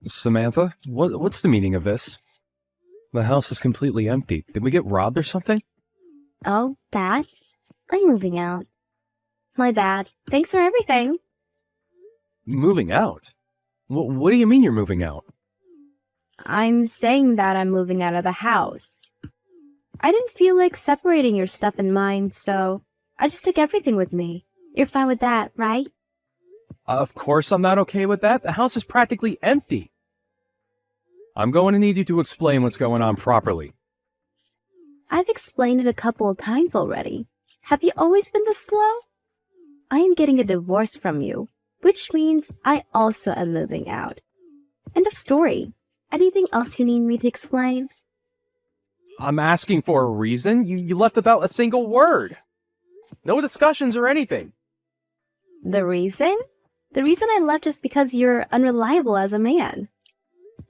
Samantha, what's the meaning of this? The house is completely empty. Did we get robbed or something? Oh, that? I'm moving out. My bad. Thanks for everything. Moving out? What do you mean you're moving out? I'm saying that I'm moving out of the house. I didn't feel like separating your stuff and mine, so I just took everything with me. You're fine with that, right? Of course I'm not okay with that. The house is practically empty. I'm going to need you to explain what's going on properly. I've explained it a couple of times already. Have you always been this slow? I am getting a divorce from you, which means I also am moving out. End of story. Anything else you need me to explain? I'm asking for a reason. You left without a single word. No discussions or anything. The reason? The reason I left is because you're unreliable as a man.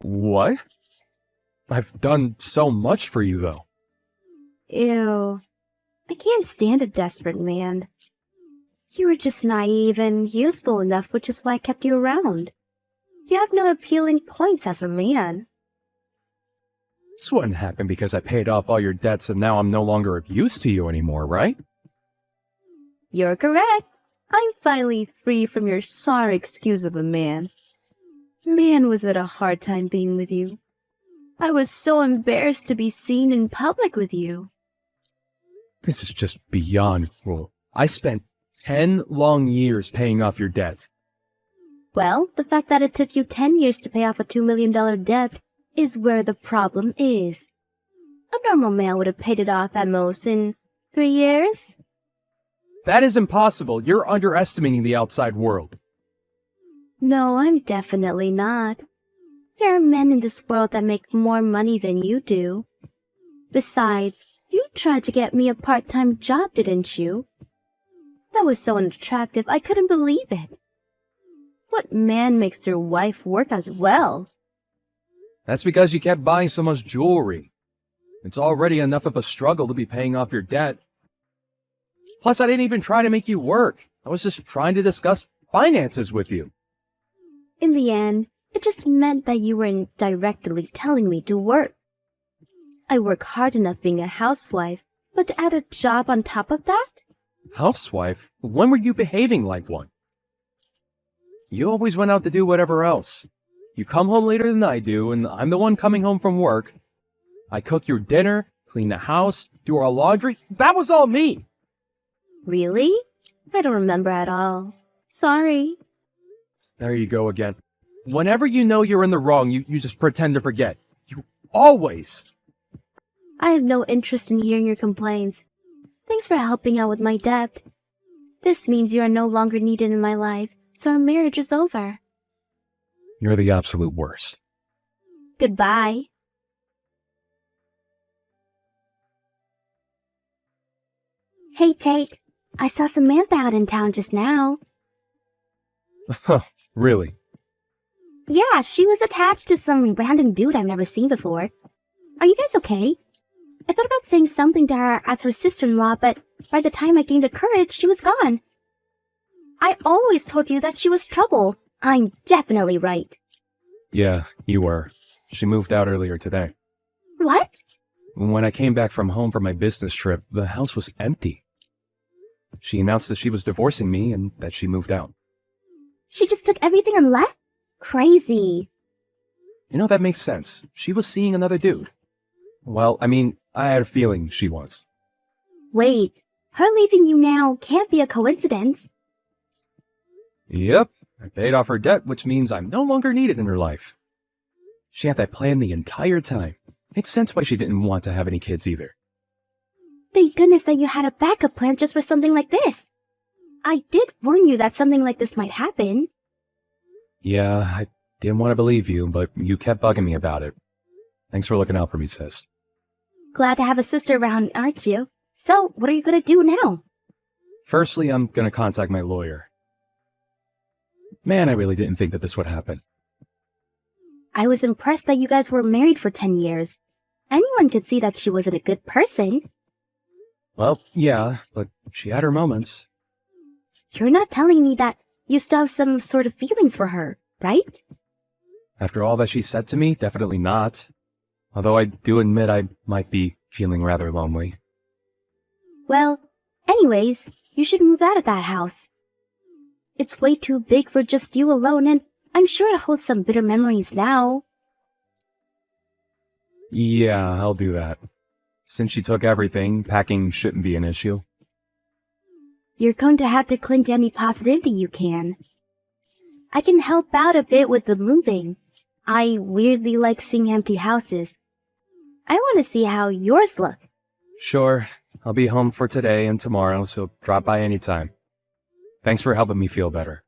What? I've done so much for you, though. Ew. I can't stand a desperate man. You were just naive and useful enough, which is why I kept you around. You have no appealing points as a man. This wouldn't happen because I paid off all your debts and now I'm no longer of use to you anymore, right? You're correct. I'm finally free from your sorry excuse of a man. Man, was it a hard time being with you. I was so embarrassed to be seen in public with you. This is just beyond cruel. I spent 10 long years paying off your debt. Well, the fact that it took you 10 years to pay off a $2 million debt is where the problem is. A normal man would have paid it off at most in 3 years. That is impossible. You're underestimating the outside world. No, I'm definitely not. There are men in this world that make more money than you do. Besides, you tried to get me a part-time job, didn't you? That was so unattractive, I couldn't believe it. What man makes their wife work as well? That's because you kept buying so much jewelry. It's already enough of a struggle to be paying off your debt. Plus, I didn't even try to make you work. I was just trying to discuss finances with you. In the end, it just meant that you were indirectly telling me to work. I work hard enough being a housewife, but to add a job on top of that? Housewife? When were you behaving like one? You always went out to do whatever else. You come home later than I do, and I'm the one coming home from work. I cook your dinner, clean the house, do our laundry. That was all me! Really? I don't remember at all. Sorry. There you go again. Whenever you know you're in the wrong, you just pretend to forget. You always! I have no interest in hearing your complaints. Thanks for helping out with my debt. This means you are no longer needed in my life, so our marriage is over. You're the absolute worst. Goodbye. Hey, Tate. I saw Samantha out in town just now. Huh, really? Yeah, she was attached to some random dude I've never seen before. Are you guys okay? I thought about saying something to her as her sister-in-law, but by the time I gained the courage, she was gone. I always told you that she was trouble. I'm definitely right. Yeah, you were. She moved out earlier today. What? When I came back from home for my business trip, the house was empty. She announced that she was divorcing me and that she moved out. She just took everything and left? Crazy. You know, that makes sense. She was seeing another dude. Well, I mean, I had a feeling she was. Wait, her leaving you now can't be a coincidence. Yep, I paid off her debt, which means I'm no longer needed in her life. She had that plan the entire time. Makes sense why she didn't want to have any kids either. Thank goodness that you had a backup plan just for something like this. I did warn you that something like this might happen. Yeah, I didn't want to believe you, but you kept bugging me about it. Thanks for looking out for me, sis. Glad to have a sister around, aren't you? So, what are you gonna do now? Firstly, I'm gonna contact my lawyer. Man, I really didn't think that this would happen. I was impressed that you guys were married for 10 years. Anyone could see that she wasn't a good person. Well, yeah, but she had her moments. You're not telling me that you still have some sort of feelings for her, right? After all that she said to me, definitely not. Although I do admit I might be feeling rather lonely. Well, anyways, you should move out of that house. It's way too big for just you alone, and I'm sure it holds some bitter memories now. Yeah, I'll do that. Since she took everything, packing shouldn't be an issue. You're going to have to cling to any positivity you can. I can help out a bit with the moving. I weirdly like seeing empty houses. I want to see how yours look. Sure, I'll be home for today and tomorrow, so drop by anytime. Thanks for helping me feel better.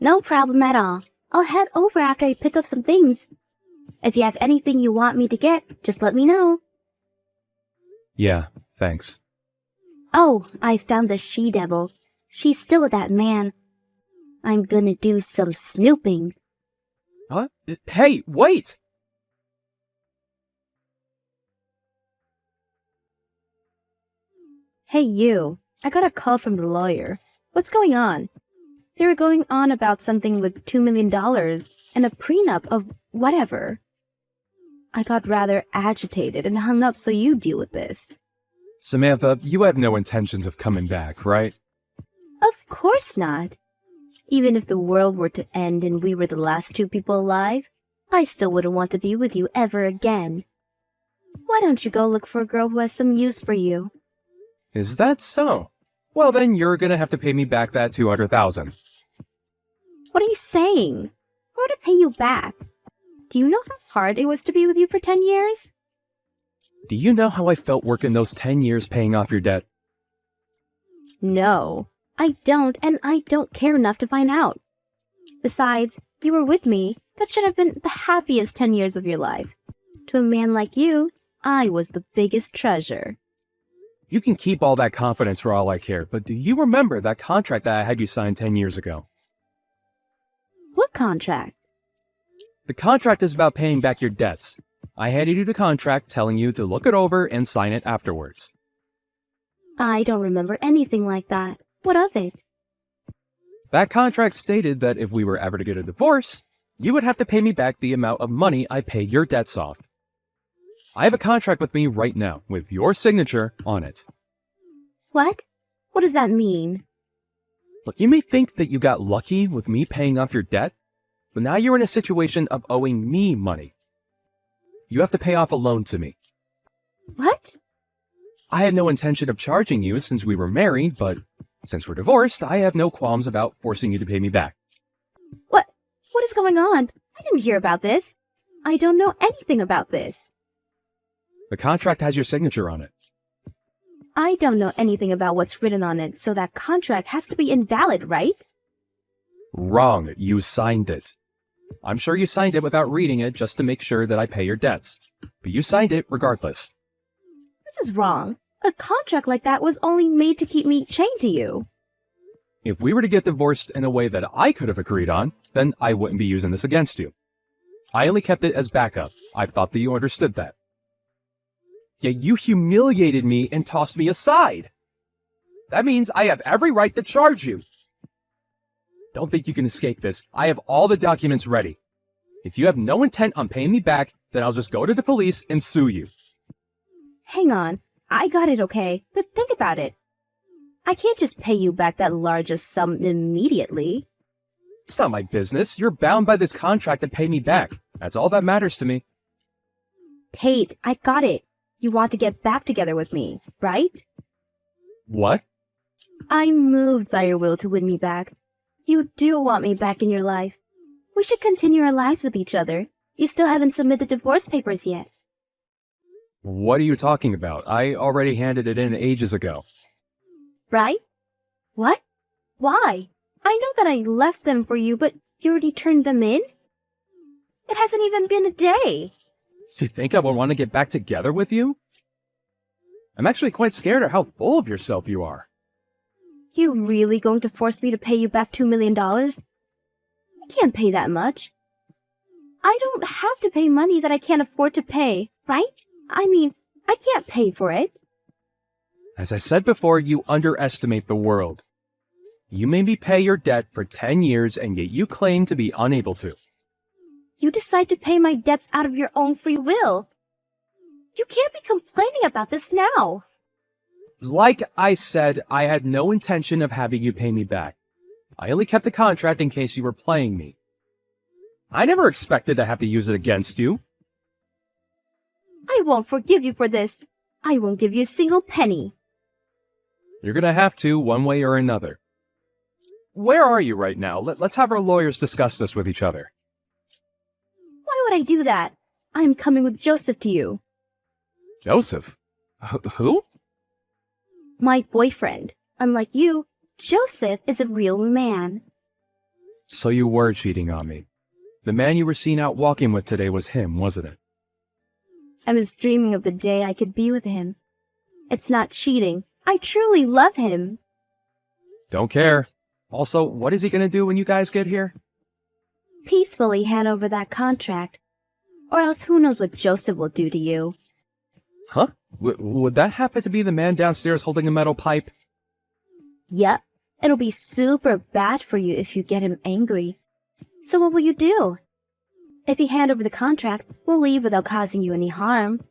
No problem at all. I'll head over after I pick up some things. If you have anything you want me to get, just let me know. Yeah, thanks. Oh, I found the she-devil. She's still with that man. I'm gonna do some snooping. Huh? Hey, wait! Hey, you. I got a call from the lawyer. What's going on? They were going on about something with $2 million and a prenup of whatever. I got rather agitated and hung up, so you deal with this. Samantha, you have no intentions of coming back, right? Of course not. Even if the world were to end and we were the last two people alive, I still wouldn't want to be with you ever again. Why don't you go look for a girl who has some use for you? Is that so? Well, then you're gonna have to pay me back that $200,000. What are you saying? How to pay you back? Do you know how hard it was to be with you for 10 years? Do you know how I felt working those 10 years paying off your debt? No, I don't, and I don't care enough to find out. Besides, you were with me. That should have been the happiest 10 years of your life. To a man like you, I was the biggest treasure. You can keep all that confidence for all I care, but do you remember that contract that I had you sign 10 years ago? What contract? The contract is about paying back your debts. I handed you the contract telling you to look it over and sign it afterwards. I don't remember anything like that. What of it? That contract stated that if we were ever to get a divorce, you would have to pay me back the amount of money I paid your debts off. I have a contract with me right now, with your signature on it. What? What does that mean? Look, you may think that you got lucky with me paying off your debt, but now you're in a situation of owing me money. You have to pay off a loan to me. What? I had no intention of charging you since we were married, but since we're divorced, I have no qualms about forcing you to pay me back. What? What is going on? I didn't hear about this. I don't know anything about this. The contract has your signature on it. I don't know anything about what's written on it, so that contract has to be invalid, right? Wrong. You signed it. I'm sure you signed it without reading it just to make sure that I pay your debts. But you signed it regardless. This is wrong. A contract like that was only made to keep me chained to you. If we were to get divorced in a way that I could have agreed on, then I wouldn't be using this against you. I only kept it as backup. I thought that you understood that. Yet you humiliated me and tossed me aside. That means I have every right to charge you. Don't think you can escape this. I have all the documents ready. If you have no intent on paying me back, then I'll just go to the police and sue you. Hang on. I got it, okay? But think about it. I can't just pay you back that largest sum immediately. It's not my business. You're bound by this contract to pay me back. That's all that matters to me. Tate, I got it. You want to get back together with me, right? What? I'm moved by your will to win me back. You do want me back in your life. We should continue our lives with each other. You still haven't submitted divorce papers yet. What are you talking about? I already handed it in ages ago. Right? What? Why? I know that I left them for you, but you already turned them in? It hasn't even been a day. Do you think I would want to get back together with you? I'm actually quite scared of how full of yourself you are. You really going to force me to pay you back $2 million? I can't pay that much. I don't have to pay money that I can't afford to pay, right? I mean, I can't pay for it. As I said before, you underestimate the world. You made me pay your debt for 10 years, and yet you claim to be unable to. you decide to pay my debts out of your own free will. You can't be complaining about this now. Like I said, I had no intention of having you pay me back. I only kept the contract in case you were playing me. I never expected to have to use it against you. I won't forgive you for this. I won't give you a single penny. You're gonna have to, one way or another. Where are you right now? Let's have our lawyers discuss this with each other. Why would I do that? I'm coming with Joseph to you. Joseph? Who? My boyfriend. Unlike you, Joseph is a real man. So you were cheating on me. The man you were seen out walking with today was him, wasn't it? I was dreaming of the day I could be with him. It's not cheating. I truly love him. Don't care. Also, what is he gonna do when you guys get here? Peacefully hand over that contract. Or else who knows what Joseph will do to you. Huh? Would that happen to be the man downstairs holding a metal pipe? Yep. It'll be super bad for you if you get him angry. So what will you do? If you hand over the contract, we'll leave without causing you any harm.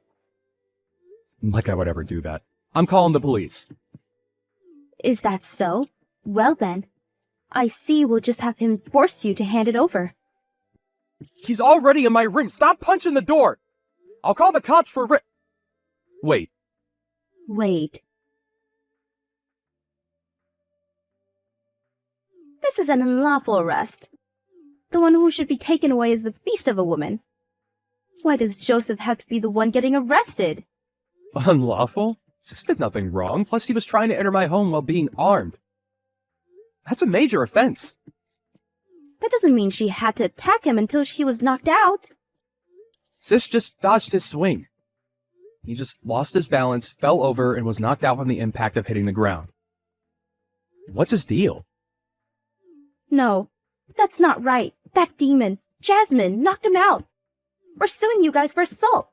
Like I would ever do that. I'm calling the police. Is that so? Well then, I see we'll just have him force you to hand it over. He's already in my room. Stop punching the door. I'll call the cops for Wait. Wait. This is an unlawful arrest. The one who should be taken away is the beast of a woman. Why does Joseph have to be the one getting arrested? Unlawful? Sis did nothing wrong, plus he was trying to enter my home while being armed. That's a major offense. That doesn't mean she had to attack him until she was knocked out. Sis just dodged his swing. He just lost his balance, fell over, and was knocked out from the impact of hitting the ground. What's his deal? No, that's not right. That demon, Jasmine, knocked him out. We're suing you guys for assault.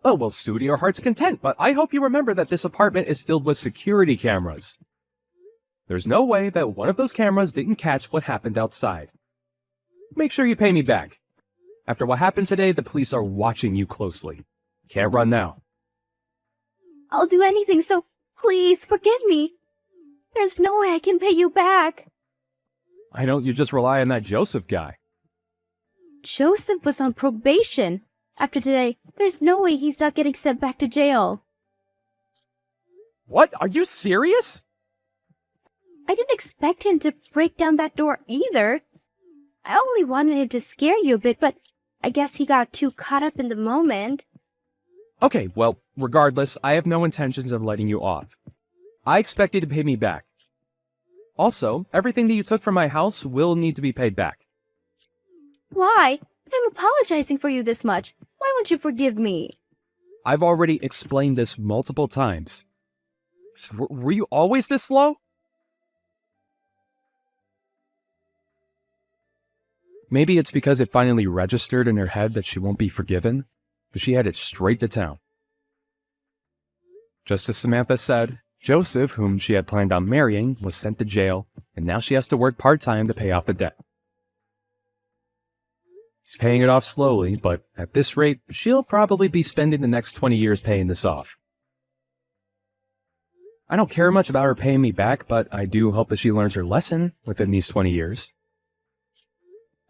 Oh, well, sue to your heart's content, but I hope you remember that this apartment is filled with security cameras. There's no way that one of those cameras didn't catch what happened outside. Make sure you pay me back. After what happened today, the police are watching you closely. Can't run now. I'll do anything, so please forgive me. There's no way I can pay you back. Why don't you just rely on that Joseph guy? Joseph was on probation. After today, there's no way he's not getting sent back to jail. What? Are you serious? I didn't expect him to break down that door either. I only wanted him to scare you a bit, but I guess he got too caught up in the moment. Okay, well, regardless, I have no intentions of letting you off. I expect you to pay me back. Also, everything that you took from my house will need to be paid back. Why? I'm apologizing for you this much. Why won't you forgive me? I've already explained this multiple times. Were you always this slow? Maybe it's because it finally registered in her head that she won't be forgiven, but she headed straight to town. Just as Samantha said, Joseph, whom she had planned on marrying, was sent to jail, and now she has to work part-time to pay off the debt. He's paying it off slowly, but at this rate, she'll probably be spending the next 20 years paying this off. I don't care much about her paying me back, but I do hope that she learns her lesson within these 20 years.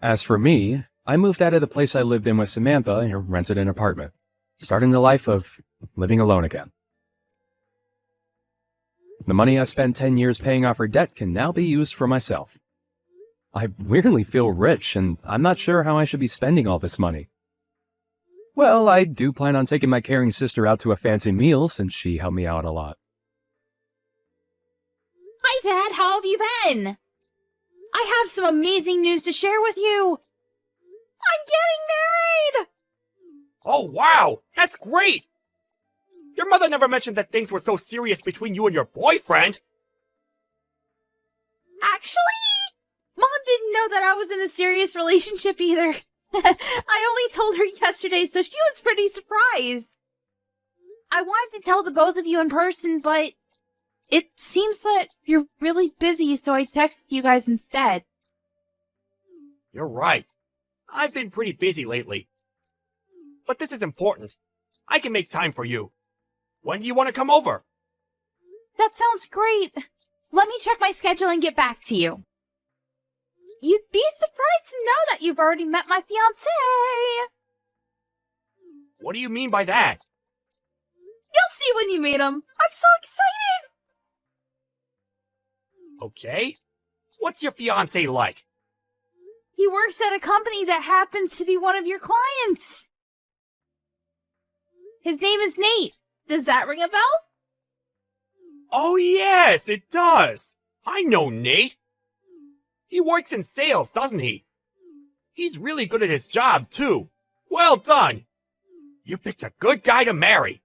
As for me, I moved out of the place I lived in with Samantha and rented an apartment, starting the life of living alone again. The money I spent 10 years paying off her debt can now be used for myself. I weirdly feel rich, and I'm not sure how I should be spending all this money. Well, I do plan on taking my caring sister out to a fancy meal since she helped me out a lot. Hi, Dad. How have you been? I have some amazing news to share with you. I'm getting married! Oh, wow! That's great! Your mother never mentioned that things were so serious between you and your boyfriend! Actually, Mom didn't know that I was in a serious relationship either. I only told her yesterday, so she was pretty surprised. I wanted to tell the both of you in person, but it seems that you're really busy, so I texted you guys instead. You're right. I've been pretty busy lately. But this is important. I can make time for you. When do you want to come over? That sounds great. Let me check my schedule and get back to you. You'd be surprised to know that you've already met my fiancé. What do you mean by that? You'll see when you meet him. I'm so excited. Okay. What's your fiancé like? He works at a company that happens to be one of your clients. His name is Nate. Does that ring a bell? Oh yes, it does. I know Nate. He works in sales, doesn't he? He's really good at his job, too. Well done. You picked a good guy to marry.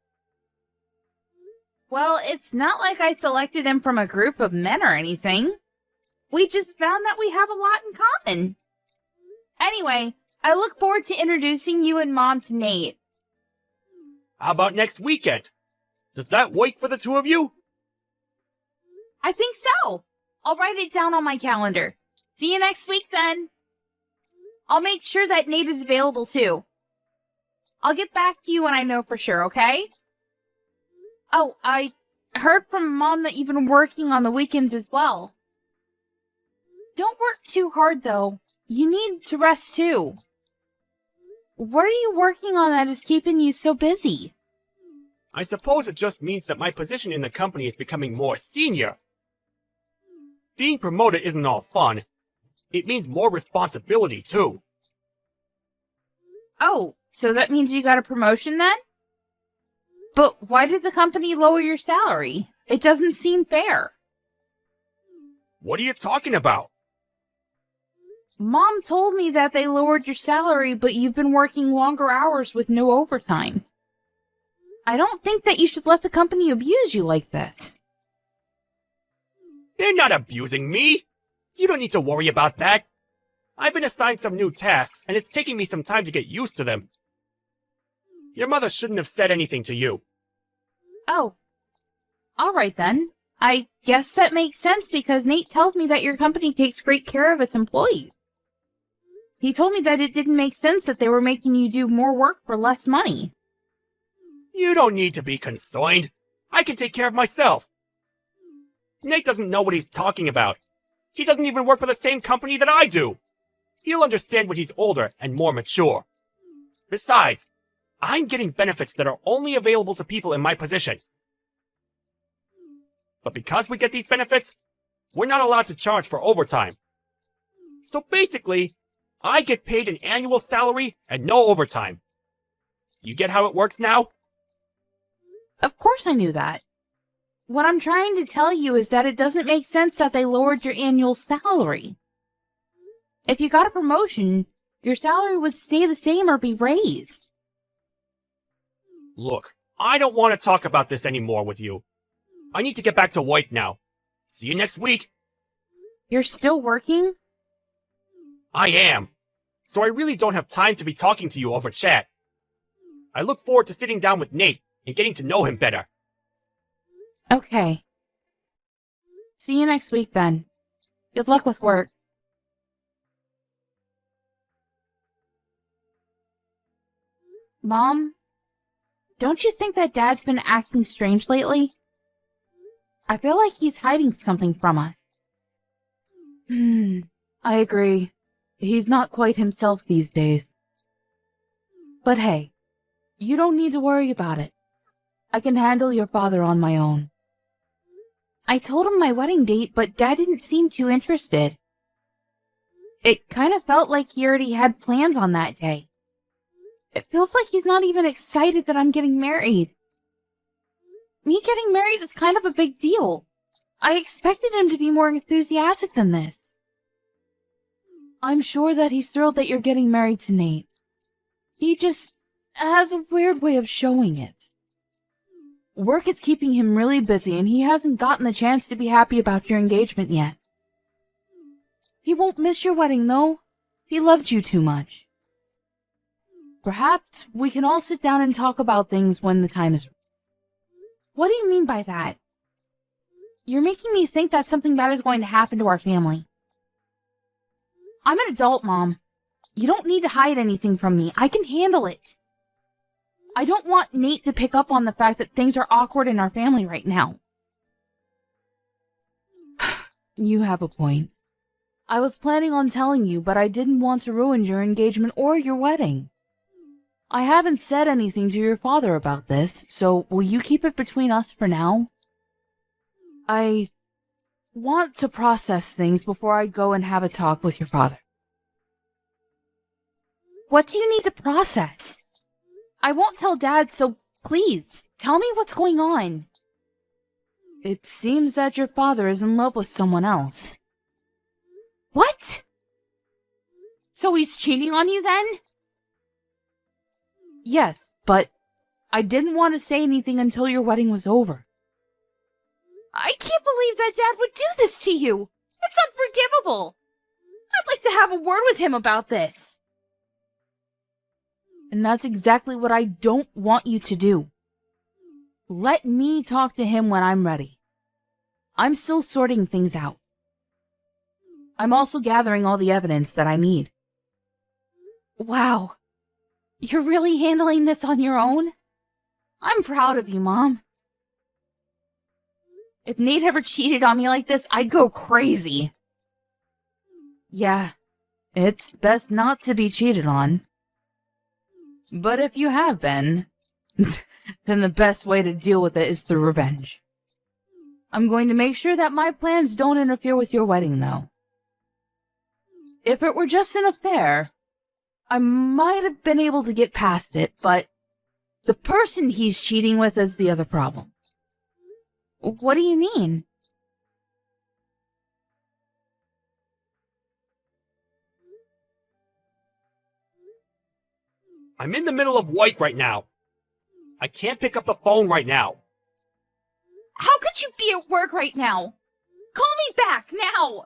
Well, it's not like I selected him from a group of men or anything. We just found that we have a lot in common. Anyway, I look forward to introducing you and Mom to Nate. How about next weekend? Does that work for the two of you? I think so. I'll write it down on my calendar. See you next week then. I'll make sure that Nate is available too. I'll get back to you when I know for sure, okay? Oh, I heard from Mom that you've been working on the weekends as well. Don't work too hard though. You need to rest too. What are you working on that is keeping you so busy? I suppose it just means that my position in the company is becoming more senior. Being promoted isn't all fun. It means more responsibility, too. Oh, so that means you got a promotion then? But why did the company lower your salary? It doesn't seem fair. What are you talking about? Mom told me that they lowered your salary, but you've been working longer hours with no overtime. I don't think that you should let the company abuse you like this. They're not abusing me. You don't need to worry about that. I've been assigned some new tasks, and it's taking me some time to get used to them. Your mother shouldn't have said anything to you. Oh. All right then. I guess that makes sense because Nate tells me that your company takes great care of its employees. He told me that it didn't make sense that they were making you do more work for less money. You don't need to be concerned. I can take care of myself. Nate doesn't know what he's talking about. He doesn't even work for the same company that I do. He'll understand when he's older and more mature. Besides, I'm getting benefits that are only available to people in my position. But because we get these benefits, we're not allowed to charge for overtime. So basically, I get paid an annual salary and no overtime. You get how it works now? Of course I knew that. What I'm trying to tell you is that it doesn't make sense that they lowered your annual salary. If you got a promotion, your salary would stay the same or be raised. Look, I don't want to talk about this anymore with you. I need to get back to work now. See you next week. You're still working? I am. So I really don't have time to be talking to you over chat. I look forward to sitting down with Nate and getting to know him better. Okay. See you next week then. Good luck with work. Mom, don't you think that Dad's been acting strange lately? I feel like he's hiding something from us. I agree. He's not quite himself these days. But hey, you don't need to worry about it. I can handle your father on my own. I told him my wedding date, but Dad didn't seem too interested. It kind of felt like he already had plans on that day. It feels like he's not even excited that I'm getting married. Me getting married is kind of a big deal. I expected him to be more enthusiastic than this. I'm sure that he's thrilled that you're getting married to Nate. He just has a weird way of showing it. Work is keeping him really busy, and he hasn't gotten the chance to be happy about your engagement yet. He won't miss your wedding, though. He loves you too much. Perhaps we can all sit down and talk about things when the time is right. What do you mean by that? You're making me think that something bad is going to happen to our family. I'm an adult, Mom. You don't need to hide anything from me. I can handle it. I don't want Nate to pick up on the fact that things are awkward in our family right now. You have a point. I was planning on telling you, but I didn't want to ruin your engagement or your wedding. I haven't said anything to your father about this, so will you keep it between us for now? I want to process things before I go and have a talk with your father. What do you need to process? I won't tell Dad, so please, tell me what's going on. It seems that your father is in love with someone else. What? So he's cheating on you then? Yes, but I didn't want to say anything until your wedding was over. I can't believe that Dad would do this to you. It's unforgivable. I'd like to have a word with him about this. And that's exactly what I don't want you to do. Let me talk to him when I'm ready. I'm still sorting things out. I'm also gathering all the evidence that I need. Wow. You're really handling this on your own? I'm proud of you, Mom. If Nate ever cheated on me like this, I'd go crazy. Yeah, it's best not to be cheated on. But if you have been, then the best way to deal with it is through revenge. I'm going to make sure that my plans don't interfere with your wedding, though. If it were just an affair, I might have been able to get past it, but the person he's cheating with is the other problem. What do you mean? I'm in the middle of work right now. I can't pick up the phone right now. How could you be at work right now? Call me back now!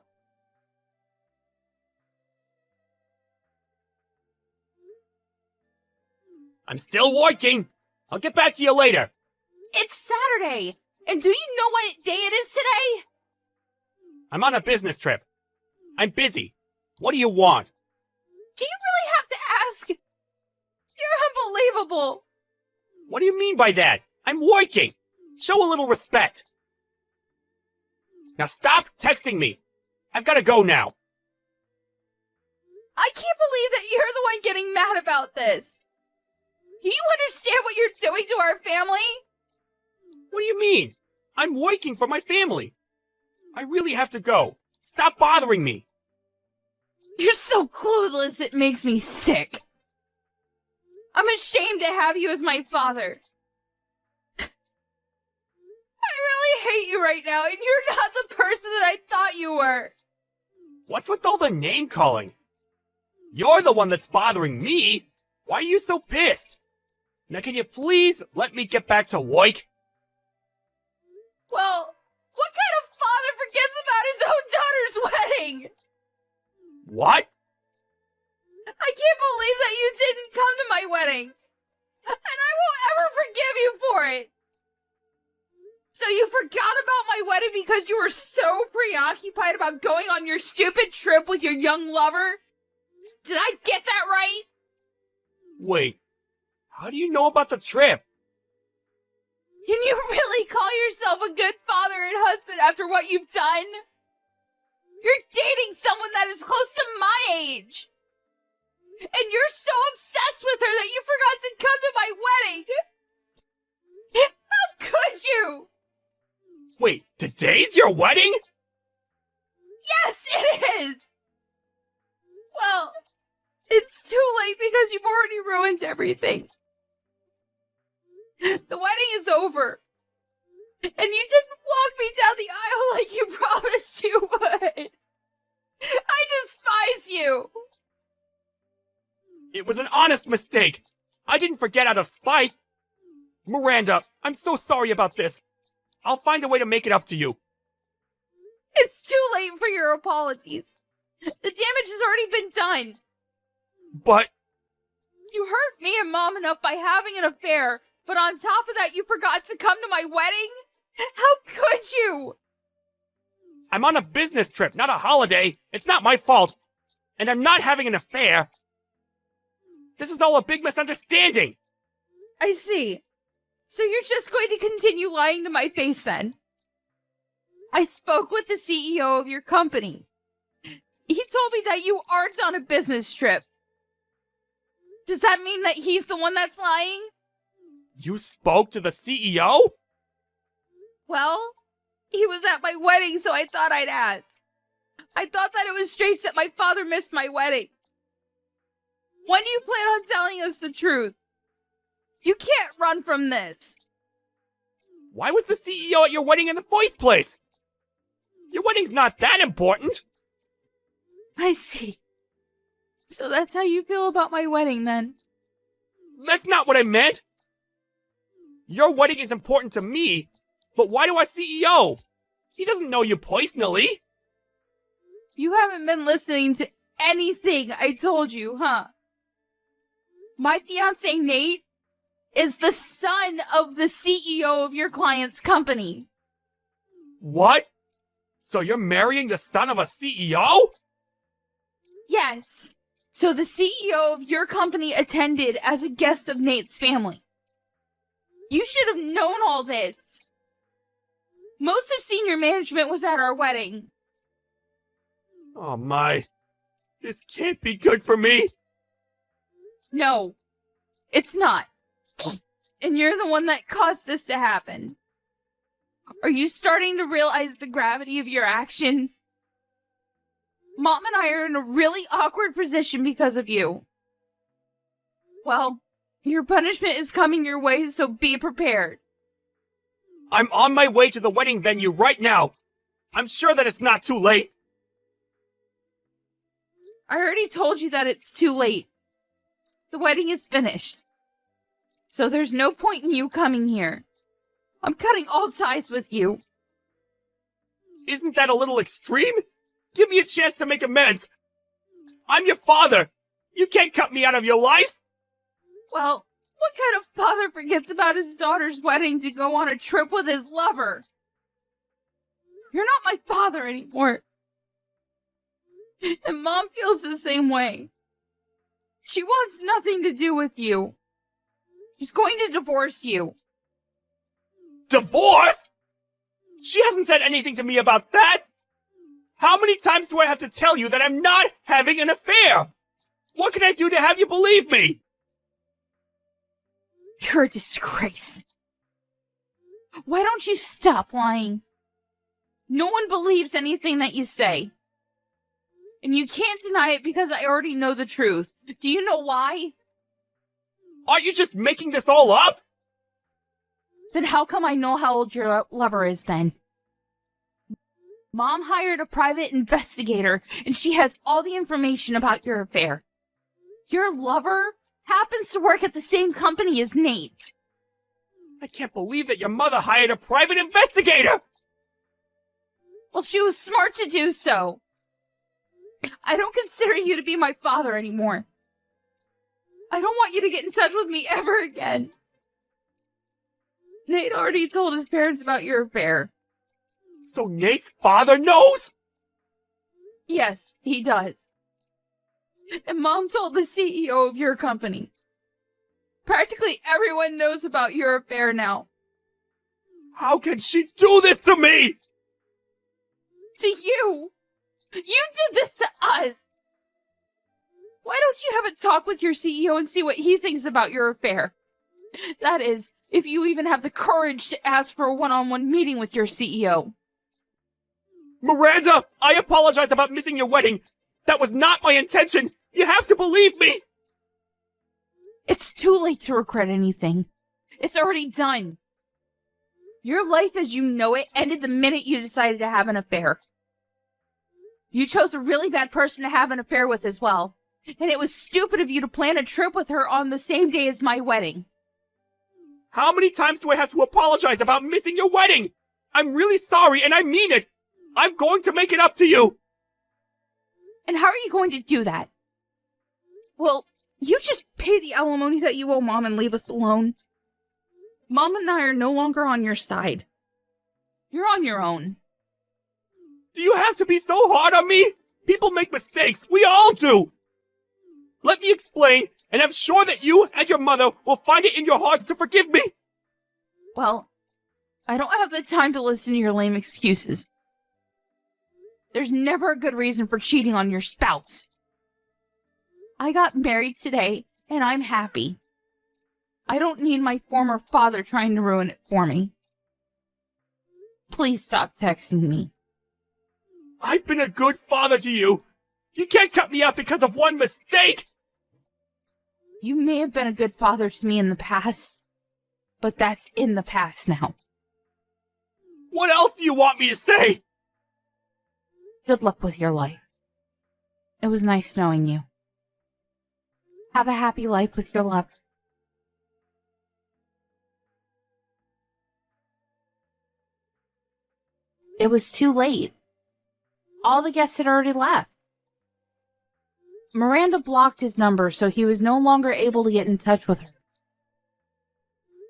I'm still working. I'll get back to you later. It's Saturday, and do you know what day it is today? I'm on a business trip. I'm busy. What do you want? Do you really have to ask? You're unbelievable. What do you mean by that? I'm working. Show a little respect. Now stop texting me. I've got to go now. I can't believe that you're the one getting mad about this. Do you understand what you're doing to our family? What do you mean? I'm working for my family. I really have to go. Stop bothering me. You're so clueless, it makes me sick. I'm ashamed to have you as my father. I really hate you right now, and you're not the person that I thought you were. What's with all the name calling? You're the one that's bothering me. Why are you so pissed? Now can you please let me get back to work? Well, what kind of father forgets about his own daughter's wedding? What? I can't believe that you didn't come to my wedding. And I won't ever forgive you for it. So you forgot about my wedding because you were so preoccupied about going on your stupid trip with your young lover? Did I get that right? Wait, how do you know about the trip? Can you really call yourself a good father and husband after what you've done? You're dating someone that is close to my age. And you're so obsessed with her that you forgot to come to my wedding. How could you? Wait, today's your wedding? Yes, it is! Well, it's too late because you've already ruined everything. The wedding is over. And you didn't walk me down the aisle like you promised you would. I despise you. It was an honest mistake. I didn't forget out of spite. Miranda, I'm so sorry about this. I'll find a way to make it up to you. It's too late for your apologies. The damage has already been done. But You hurt me and Mom enough by having an affair, but on top of that you forgot to come to my wedding? How could you? I'm on a business trip, not a holiday. It's not my fault. And I'm not having an affair. This is all a big misunderstanding! I see. So you're just going to continue lying to my face then? I spoke with the CEO of your company. He told me that you aren't on a business trip. Does that mean that he's the one that's lying? You spoke to the CEO? Well, he was at my wedding, so I thought I'd ask. I thought that it was strange that my father missed my wedding. When do you plan on telling us the truth? You can't run from this. Why was the CEO at your wedding in the first place? Your wedding's not that important. I see. So that's how you feel about my wedding, then? That's not what I meant. Your wedding is important to me, but why to our CEO? He doesn't know you personally. You haven't been listening to anything I told you, huh? My fiancé, Nate, is the son of the CEO of your client's company. What? So you're marrying the son of a CEO? Yes. So the CEO of your company attended as a guest of Nate's family. You should have known all this. Most of senior management was at our wedding. Oh my. This can't be good for me. No, it's not. And you're the one that caused this to happen. Are you starting to realize the gravity of your actions? Mom and I are in a really awkward position because of you. Well, your punishment is coming your way, so be prepared. I'm on my way to the wedding venue right now. I'm sure that it's not too late. I already told you that it's too late. The wedding is finished. So there's no point in you coming here. I'm cutting all ties with you. Isn't that a little extreme? Give me a chance to make amends. I'm your father. You can't cut me out of your life. Well, what kind of father forgets about his daughter's wedding to go on a trip with his lover? You're not my father anymore. And Mom feels the same way. She wants nothing to do with you. She's going to divorce you. Divorce? She hasn't said anything to me about that. How many times do I have to tell you that I'm not having an affair? What can I do to have you believe me? You're a disgrace. Why don't you stop lying? No one believes anything that you say. And you can't deny it because I already know the truth. Do you know why? Are you just making this all up? Then how come I know how old your lover is then? Mom hired a private investigator, and she has all the information about your affair. Your lover happens to work at the same company as Nate. I can't believe that your mother hired a private investigator! Well, she was smart to do so. I don't consider you to be my father anymore. I don't want you to get in touch with me ever again. Nate already told his parents about your affair. So Nate's father knows? Yes, he does. And Mom told the CEO of your company. Practically everyone knows about your affair now. How can she do this to me? To you? You did this to us! Why don't you have a talk with your CEO and see what he thinks about your affair? That is, if you even have the courage to ask for a one-on-one meeting with your CEO. Miranda, I apologize about missing your wedding. That was not my intention. You have to believe me. It's too late to regret anything. It's already done. Your life as you know it ended the minute you decided to have an affair. You chose a really bad person to have an affair with as well. And it was stupid of you to plan a trip with her on the same day as my wedding. How many times do I have to apologize about missing your wedding? I'm really sorry, and I mean it. I'm going to make it up to you. And how are you going to do that? Well, you just pay the alimony that you owe Mom and leave us alone. Mom and I are no longer on your side. You're on your own. Do you have to be so hard on me? People make mistakes. We all do. Let me explain, and I'm sure that you and your mother will find it in your hearts to forgive me. Well, I don't have the time to listen to your lame excuses. There's never a good reason for cheating on your spouse. I got married today, and I'm happy. I don't need my former father trying to ruin it for me. Please stop texting me. I've been a good father to you. You can't cut me out because of one mistake. You may have been a good father to me in the past, but that's in the past now. What else do you want me to say? Good luck with your life. It was nice knowing you. Have a happy life with your lover. It was too late. All the guests had already left. Miranda blocked his number, so he was no longer able to get in touch with her.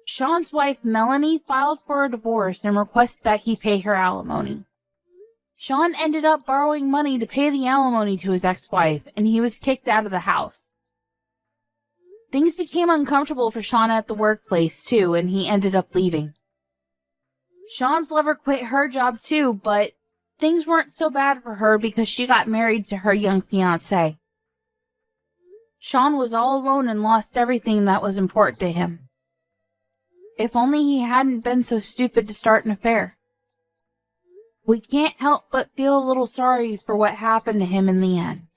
Sean's wife, Melanie, filed for a divorce and requested that he pay her alimony. Sean ended up borrowing money to pay the alimony to his ex-wife, and he was kicked out of the house. Things became uncomfortable for Sean at the workplace, too, and he ended up leaving. Sean's lover quit her job, too, but things weren't so bad for her because she got married to her young fiancé. Sean was all alone and lost everything that was important to him. If only he hadn't been so stupid to start an affair. We can't help but feel a little sorry for what happened to him in the end.